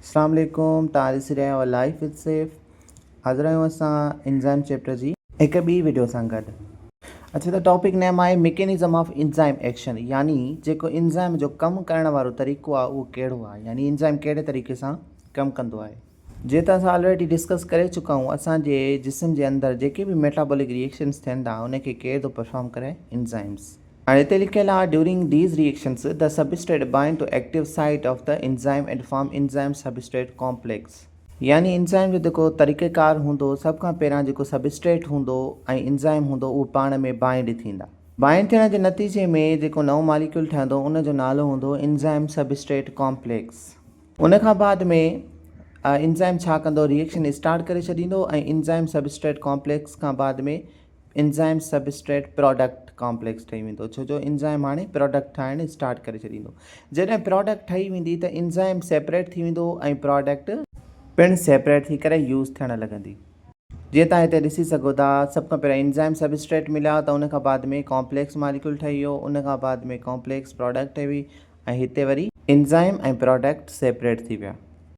अस्सलाम वालेकुम, तव्हां ॾिसी रहिया आहियो लाइफ विद सेफ। हाज़िर आहियूं असां एंजाइम चैप्टर जी हिकु ॿी वीडियो सां गॾु। अच्छा, त टॉपिक नेम आहे मैकेनिज़म ऑफ एंजाइम एक्शन, यानी जेको एंजाइम जो कमु करण वारो तरीक़ो आहे उहो कहिड़ो आहे, यानी एंजाइम कहिड़े तरीक़े सां कमु कंदो आहे। जीअं त असां ऑलरेडी डिस्कस करे चुका आहियूं, असांजे जिस्म जे अंदरि जेके बि मेटाबॉलिक रिएक्शन्स थियनि था उनखे केरु थो परफॉर्म करे, एंजाइम्स। हाणे हिते लिखियलु आहे during these reactions the substrate bind to active site of the enzyme and form enzyme substrate complex. यानी एंजाइम जो जेको तरीक़ेकार हूंदो, सभ खां पहिरियां जेको सबस्ट्रेट हूंदो ऐं एंजाइम हूंदो उहो पाण में बाइंड थींदा। बाइंड थियण जे नतीजे में जेको नओं मॉलिक्यूल ठहंदो उनजो नालो हूंदो एंजाइम सबस्ट्रेट कॉम्प्लेक्स। उन खां बाद में एंजाइम छा कंदो, रिएक्शन स्टार्ट करे छॾींदो ऐं एंजाइम सबस्ट्रेट कॉम्प्लेक्स खां बाद में एंजाइम सबस्ट्रेट प्रोडक्ट कॉम्प्लेक्स ठही वेंदो, छो जो एंजाइम हाणे प्रोडक्ट ठाहिण स्टार्ट करे छॾींदो। जॾहिं प्रोडक्ट ठही वेंदी त एंजाइम सेपरेट थी वेंदो ऐं प्रोडक्ट पिणु सेपरेट थी करे यूज़ थियणु लॻंदी। जीअं तव्हां हिते ॾिसी सघो था, सभ खां पहिरियों एंजाइम सबस्ट्रेट मिलिया त उन खां बाद में कॉम्प्लेक्स मॉलिक्यूल ठही वियो, उन खां बाद में कॉम्प्लेक्स प्रोडक्ट ठही वई ऐं हिते वरी एंजाइम ऐं प्रोडक्ट सेपरेट थी विया।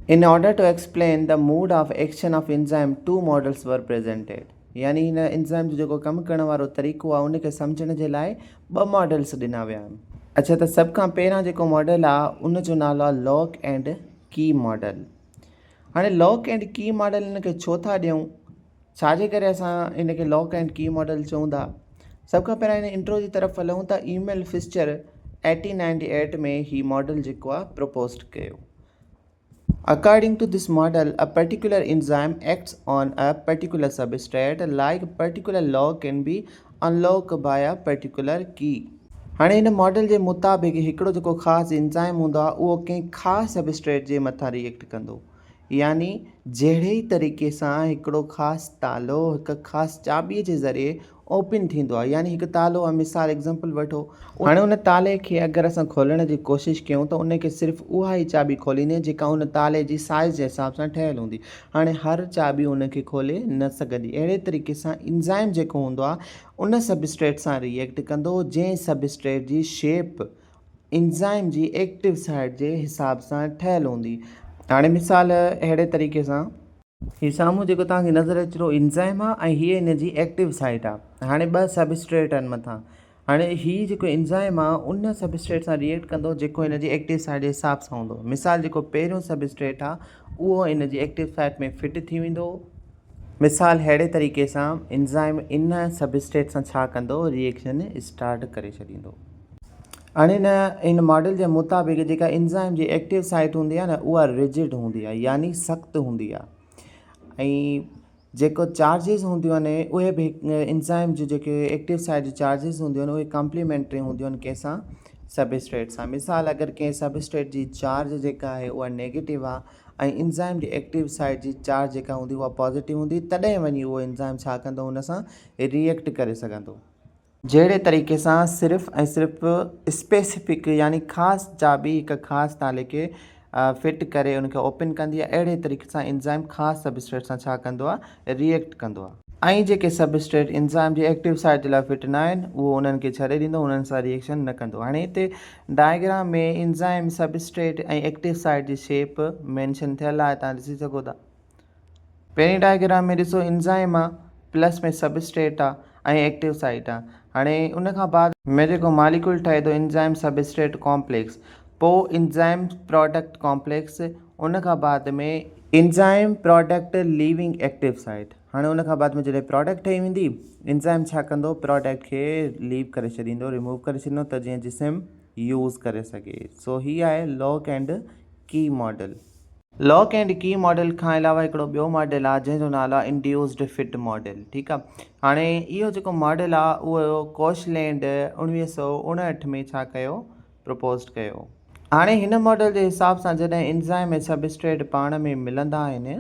In order to explain the mode of action of enzyme two models were presented, यानी हिन एंजाइम जो जेको कमु करण वारो तरीक़ो आहे उनखे सम्झण जे लाइ ॿ मॉडल्स ॾिना विया आहिनि। अच्छा, त सभ खां पहिरियां जेको मॉडल आहे उनजो नालो आहे लॉक एंड की मॉडल। हाणे लॉक एंड की मॉडल हिनखे छो था ॾियूं, छाजे करे असां हिनखे लॉक एंड की मॉडल चऊं था। सभ खां पहिरियां हिन इंट्रो जी तरफ़ हलूं त ईमेल फिस्चर 1898 में ही मॉडल जेको आहे प्रपोज़ कयो। According to this model, a particular enzyme acts on a particular substrate like particular lock can be unlocked by a particular key. हाणे हिन मॉडल जे मुताबिक़ हिकिड़ो जेको ख़ासि एंजाइम हूंदो आहे उहो कंहिं ख़ासि सबस्ट्रेट जे मथां रिएक्ट कंदो, यानी जहिड़े ई तरीक़े सां हिकिड़ो ख़ासि तालो हिकु ख़ासि चाॿीअ जे ज़रिए ओपन थींदो आहे। यानी हिकु तालो आहे, मिसाल एग्ज़ाम्पल वठो, हाणे उन ताले खे अगरि असां खोलण जी कोशिशि कयूं त उनखे सिर्फ़ु उहा ई चाॿी खोलींदी जेका उन ताले जी साइज़ जे हिसाब सां ठहियलु हूंदी। हाणे हर चाॿी उनखे खोले न सघंदी। अहिड़े तरीक़े सां एंजाइम जेको हूंदो आहे उन सबस्ट्रेट सां रिएक्ट कंदो जंहिं सबस्ट्रेट जी शेप एंजाइम जी एक्टिव साइट जे हिसाब सां ठहियलु हूंदी। हाणे मिसाल अहिड़े तरीक़े सां हीअ साम्हूं जेको तव्हांखे नज़र अचे थो एंजाइम आहे ऐं हीअ हिन जी एक्टिव साइट आहे। हाणे ॿ सबस्ट्रेट आहिनि मथां। हाणे हीअ जेको एंजाइम आहे उन सबस्ट्रेट सां रिएक्ट कंदो जेको हिन जी एक्टिव साइट जे हिसाब सां हूंदो। मिसाल जेको पहिरियों सबस्ट्रेट आहे उहो हिन जी एक्टिव साइट में फिट थी वेंदो। मिसाल अहिड़े तरीक़े सां एंजाइम इन सबस्ट्रेट सां छा कंदो, रिएक्शन स्टार्ट करे छॾींदो। हाणे इन मॉडल जे मुताबिक़ जेका एंजाइम जी एक्टिव साइट हूंदी आहे न उहा रिजिड हूंदी आहे, यानी सख़्तु हूंदी आहे। ऐं जेको चार्जिस हूंदियूं आहिनि उहे बि एंजाइम जी जेके एक्टिव साइट जी चार्जिस हूंदियूं आहिनि उहे कॉम्प्लीमेंट्री हूंदियूं आहिनि कंहिंसां सबस्ट्रेट सां। मिसाल अगरि कंहिं सबस्ट्रेट जी चार्ज जेका आहे उहा नेगेटिव आहे ऐं एंजाइम जी एक्टिव साइट जी चार्ज जेका हूंदी उहा पॉज़िटिव हूंदी, तॾहिं वञी उहो एंजाइम छा कंदो, हुन सां रिएक्ट करे सघंदो। जहिड़े तरीक़े सां सिर्फ़ु ऐं सिर्फ़ु स्पेसिफिक यानी ख़ासि चाॿी हिकु ख़ासि ताले खे फिट करे उनखे ओपन कंदी आहे, अहिड़े तरीक़े सां एंजाइम ख़ासि सबस्ट्रेट सां छा कंदो आहे, रिएक्ट कंदो आहे। ऐं जेके सबस्ट्रेट एंजाइम जी एक्टिव साइट जे लाइ फिट न आहिनि उहो उन्हनि खे छॾे ॾींदो, उन्हनि सां रिएक्शन न कंदो। हाणे हिते डायग्राम में एंजाइम सबस्ट्रेट ऐं एक्टिव साइट जी शेप मैंशन थियल आहे, तव्हां ॾिसी सघो था। पहिरीं डायग्राम में ॾिसो एंजाइम आहे, प्लस में सबस्ट्रेट आहे ऐं एक्टिव साइट आहे। हाणे उन खां बाद में जेको मॉलिक्यूल ठहे थो एंजाइम सबस्ट्रेट कॉम्प्लेक्स, पोइ एंजाइम प्रोडक्ट कॉम्प्लेक्स, उन खां बाद में enzyme product leaving active site. हाणे उन खां बाद में जॾहिं प्रोडक्ट ठही वेंदी एंजाइम छा कंदो, प्रोडक्ट खे लीव करे छॾींदो, रिमूव करे छॾींदो त जीअं जिस्म यूज़ करे सघे। सो हीअ आहे लॉक एंड की मॉडल। लॉक एंड की मॉडल खां अलावा हिकिड़ो ॿियो मॉडल आहे जंहिंजो नालो आहे इंड्यूस्ड फिट मॉडल। ठीकु आहे। हाणे इहो जेको मॉडल आहे उहो कोशलैंड 1959 में छा कयो, प्रपोज़ कयो। हाणे हिन मॉडल जे हिसाब सां जॾहिं एंजाइम ऐं सबस्ट्रेट पाण में मिलंदा आहिनि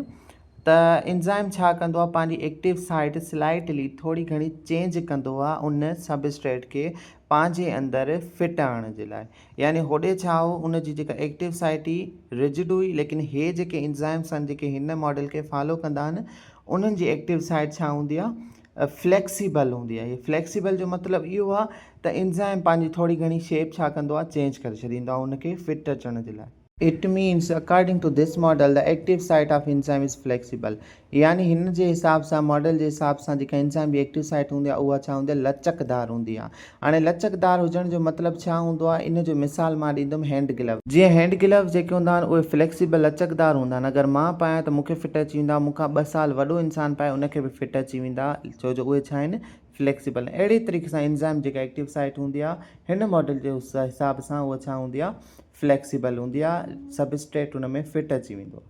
त एंजाइम छा कंदो आहे, पंहिंजी एक्टिव साइट स्लाइटली थोरी घणी चेंज कंदो आहे उन सबस्ट्रेट खे पंहिंजे अंदरि फिट आणण जे लाइ। यानी होॾे छा हो, उनजी जेका एक्टिव साइट ई रिजिड हुई, लेकिन हे जेके एंजाइम्स आहिनि जेके हिन मॉडल खे फॉलो कंदा आहिनि उन्हनि जी एक्टिव साइट छा हूंदी आहे, फ्लैक्सिबल हूंदी आहे। हीअ फ्लैक्सिबल जो मतिलबु इहो आहे त एंजाइम पंहिंजी थोरी घणी शेप छा कंदो आहे, चेंज करे छॾींदो आहे उनखे फिट अचण जे लाइ। It means according to this model the active site of enzyme is flexible. यानी हिन जे हिसाब सां मॉडल जे हिसाब सां जेका एंजाइम जी एक्टिव साइट हूंदी आहे उहा छा हूंदी आहे लचकदार हूंदी आहे। हाणे लचकदार हुजण जो मतिलबु छा हूंदो आहे इन जो मिसाल मां ॾींदुमि हैंड ग्लव। जीअं हैंड ग्लव जेके हूंदा आहिनि उहे फ्लेक्सिबल लचकदार हूंदा आहिनि। अगरि मां पायां त मूंखे फिट अची वेंदा, मूंखां 2 साल वॾो इंसानु पाए उनखे बि फिट अची वेंदा, छो जो उहे छा आहिनि फ्लेक्सिबल। अहिड़े तरीक़े सां एंजाइम जेका एक्टिव साइट हूंदी आहे हिन मॉडल जे हिसाब सां उहा छा हूंदी आहे फ्लेक्सिबल हूंदी आहे, सबस्ट्रेट हुन में फिट अची वेंदो।